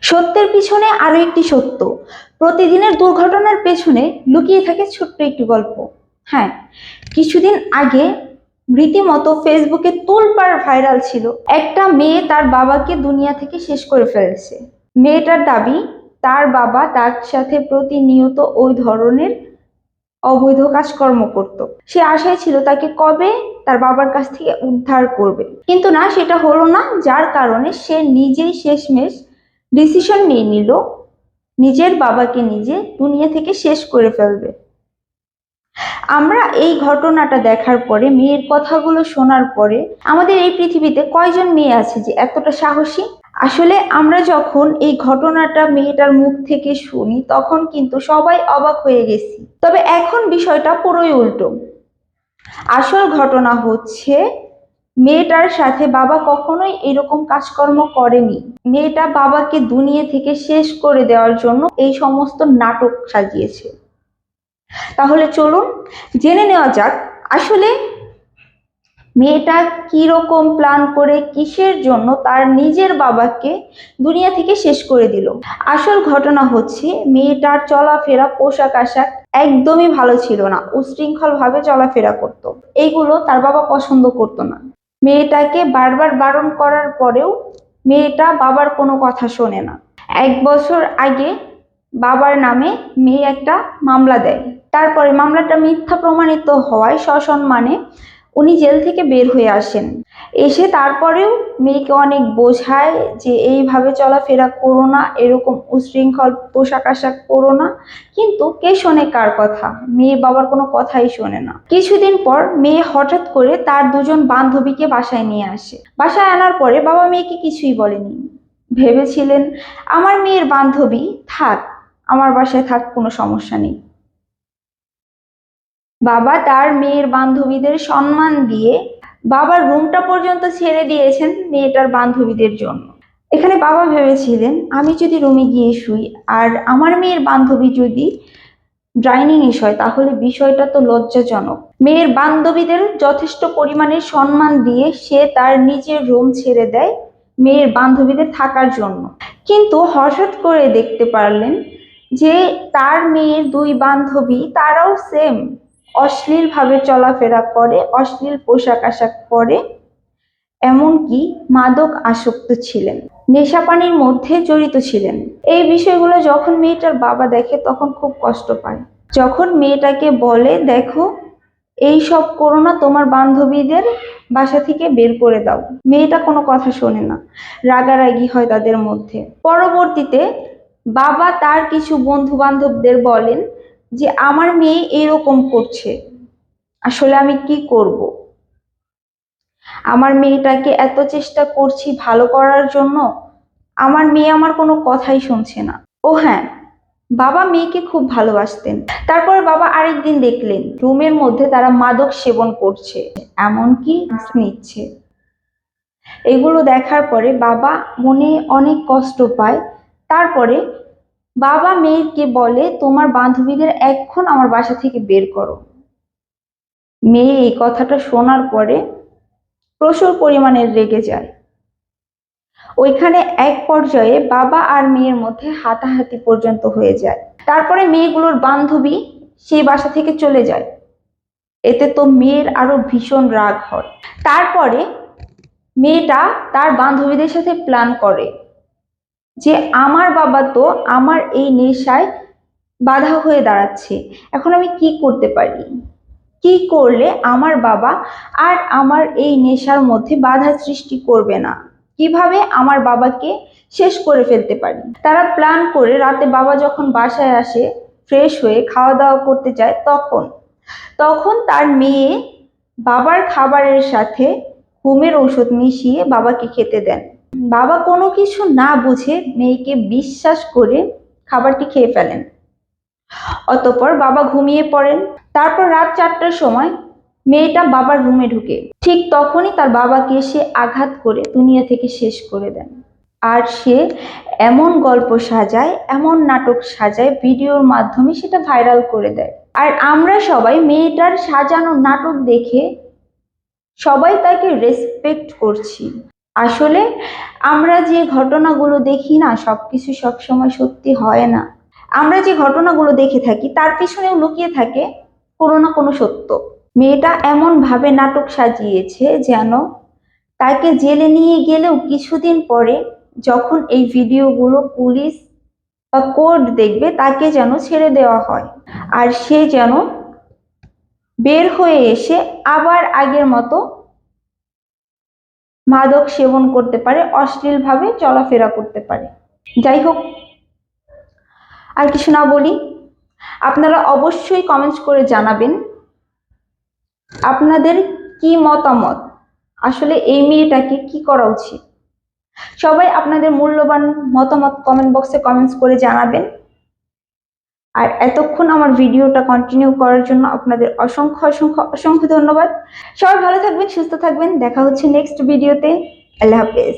সত্যের পিছনে আরো একটি সত্য। প্রতিদিনের দুর্ঘটনার পেছনে লুকিয়ে থাকে ছোট্ট একটি গল্প। হ্যাঁ, কিছুদিন আগে রীতিমতো ফেসবুকে তোলপাড় ভাইরাল ছিল, একটা মেয়ে তার বাবাকে দুনিয়া থেকে শেষ করে ফেলেছে। মেয়েটার দাবি তার বাবা তার সাথে প্রতিনিয়ত ওই ধরনের অবৈধ কাজকর্ম করত। সে আশায় ছিল তাকে কবে তার বাবার কাছ থেকে উদ্ধার করবে, কিন্তু না, সেটা হলো না। যার কারণে সে নিজেই শেষমেশ ডিসিশন নিয়ে নিল নিজের বাবাকে নিজে দুনিয়া থেকে শেষ করে ফেলবে। আমরা এই ঘটনাটা দেখার পরে, মেয়ের কথাগুলো শোনার পরে, আমাদের এই পৃথিবীতে কয়জন মেয়ে আছে যে এতটা সাহসী? আসলে আমরা যখন এই ঘটনাটা মেয়েটার মুখ থেকে শুনি তখন কিন্তু সবাই অবাক হয়ে গেছি। তবে এখন বিষয়টা পুরোই উল্টো। আসল ঘটনা হচ্ছে, মেয়েটার সাথে বাবা কখনোই এরকম কাজকর্ম করেনি। মেয়েটা বাবাকে দুনিয়া থেকে শেষ করে দেওয়ার জন্য এই সমস্ত নাটক সাজিয়েছে। তাহলে চলুন জেনে নেওয়া যাক আসলে মেয়েটা কিরকম প্ল্যান করে কিসের জন্য তার নিজের বাবাকে দুনিয়া থেকে শেষ করে দিল। আসল ঘটনা হচ্ছে, মেয়েটার চলাফেরা, পোশাক আশাক একদমই ভালো ছিল না। উশৃঙ্খল ভাবে চলাফেরা করত, এইগুলো তার বাবা পছন্দ করতো না। মেয়েটাকে বারবার বারণ করার পরেও মেয়েটা বাবার কোনো কথা শোনে না। 1 বছর আগে বাবার নামে মেয়ে একটা মামলা দেয়। তারপরে মামলাটা মিথ্যা প্রমাণিত হওয়ায় সসম্মানে উনি জেল থেকে বের হয়ে আসেন। এসে তারপরেও মেয়েকে অনেক বোঝায় যে এইভাবে চলাফেরা করো না, এরকম উশৃঙ্খল পোশাক আশাক করো না, কিন্তু কে শোনে কার কথা? মেয়ে বাবার কোনো কথাই শোনে না। কিছুদিন পর মেয়ে হঠাৎ করে তার দুজন বান্ধবীকে বাসায় নিয়ে আসে। বাসায় আনার পরে বাবা মেয়েকে কিছুই বলেনি। ভেবেছিলেন আমার মেয়ের বান্ধবী থাক, আমার বাসায় থাক, কোনো সমস্যা নেই। বাবা তার মেয়ের বান্ধবীদের সম্মান দিয়ে বাবার রুমটা পর্যন্ত ছেড়ে দিয়েছেন মেয়েটার বান্ধবীদের জন্য। এখানে বাবা ভেবেছিলেন আমি যদি রুমে গিয়ে শুই আর আমার মেয়ের বান্ধবী যদি ডাইনিং এ হয়, তাহলে বিষয়টা তো লজ্জাজনক। মেয়ের বান্ধবীদের যথেষ্ট পরিমাণে সম্মান দিয়ে সে তার নিজের রুম ছেড়ে দেয় মেয়ের বান্ধবীদের থাকার জন্য। কিন্তু হঠাৎ করে দেখতে পারলেন যে তার মেয়ের দুই বান্ধবী তারাও সেম অশ্লীল ভাবে চলাফেরা করে, অশ্লীল পোশাক আশাক পরে, এমনকি মাদক আসক্ত ছিলেন, নেশাপানির মধ্যে জড়িত ছিলেন। এই বিষয়গুলো যখন মেয়েটার বাবা দেখে তখন খুব কষ্ট পায়। যখন মেয়েটাকে বলে দেখো এই সব করো না, তোমার বান্ধবীদের বাসা থেকে বের করে দাও, মেয়েটা কোনো কথা শোনে না, রাগারাগি হয় তাদের মধ্যে। পরবর্তীতে বাবা তার কিছু বন্ধু বান্ধবদের বলেন যে আমার মেয়ে এরকম করছে, আসলে আমি কি করব? আমার মেয়েটাকে এত চেষ্টা করছি ভালো করার জন্য, আমার মেয়ে আমার কোনো কথাই শুনছে না। ও হ্যাঁ, বাবা মেয়েকে খুব ভালোবাসতেন। তারপর বাবা আরেকদিন দেখলেন রুমের মধ্যে তারা মাদক সেবন করছে, এমনকি নিচ্ছে। এগুলো দেখার পরে বাবা মনে অনেক কষ্ট পায়। তারপরে বাবা মেয়েকে বলে তোমার বান্ধবীদের এখন আমার বাসা থেকে বের করো। মেয়ে এই কথাটা শোনার পরে প্রচুর পরিমাণে রেগে যায়। ওইখানে এক পর্যায়ে বাবা আর মেয়ের মধ্যে হাতাহাতি পর্যন্ত হয়ে যায়। তারপরে মেয়েগুলোর বান্ধবী সেই বাসা থেকে চলে যায়। এতে তো মেয়ের আরো ভীষণ রাগ হয়। তারপরে মেয়েটা তার বান্ধবীদের সাথে প্ল্যান করে যে আমার বাবা তো আমার এই নেশায় বাধা হয়ে দাঁড়াচ্ছে, এখন আমি কি করতে পারি? কি করলে আমার বাবা আর আমার এই নেশার মধ্যে বাধা সৃষ্টি করবে না? কিভাবে আমার বাবাকে শেষ করে ফেলতে পারি? তারা প্ল্যান করে রাতে বাবা যখন বাসায় আসে ফ্রেশ হয়ে খাওয়া দাওয়া করতে যায়, তখন তখন তার মেয়ে বাবার খাবারের সাথে ঘুমের ঔষধ মিশিয়ে বাবাকে খেতে দেন। বাবা কোনো কিছু না বুঝে মেয়েকে বিশ্বাস করে খাবারটি খেয়ে ফেলেন। অতঃপর বাবা ঘুমিয়ে পড়েন। তারপর রাত 4টার সময় মেয়েটা বাবার রুমে ঢুকে, ঠিক তখনই তার বাবাকে সে আঘাত করে দুনিয়া থেকে শেষ করে দেন। আর সে এমন গল্প সাজায়, এমন নাটক সাজায়, ভিডিওর মাধ্যমে সেটা ভাইরাল করে দেয়। আর আমরা সবাই মেয়েটার সাজানো নাটক দেখে সবাই তাকে রেসপেক্ট করছি। আসলে আমরা যে ঘটনাগুলো দেখি না, সবকিছু সবসময় সত্যি হয় না। আমরা যে ঘটনাগুলো দেখে থাকি তার পিছনেও লুকিয়ে থাকে কোনো না কোনো সত্য। মেয়েটা এমন ভাবে নাটক সাজিয়েছে যেন তাকে জেলে নিয়ে গেলেও কিছুদিন পরে যখন এই ভিডিওগুলো পুলিশ বা কোর্ট দেখবে তাকে যেন ছেড়ে দেওয়া হয়, আর সে যেন বের হয়ে এসে আবার আগের মতো মাদক সেবন করতে পারে, অশ্লীলভাবে চলাফেরা করতে পারে। যাই হোক, আর কিছু না বলি, আপনারা অবশ্যই কমেন্টস করে জানাবেন আপনাদের কি মতামত, আসলে এই মেয়েটাকে কি করা উচিত। সবাই আপনাদের মূল্যবান মতামত কমেন্ট বক্সে কমেন্টস করে জানাবেন। আর এতক্ষণ আমার ভিডিওটা কন্টিনিউ করার জন্য আপনাদের অসংখ্য অসংখ্য অসংখ্য ধন্যবাদ। সবাই ভালো থাকবেন, সুস্থ থাকবেন, দেখা হচ্ছে নেক্সট ভিডিওতে। আল্লাহ হাফেজ।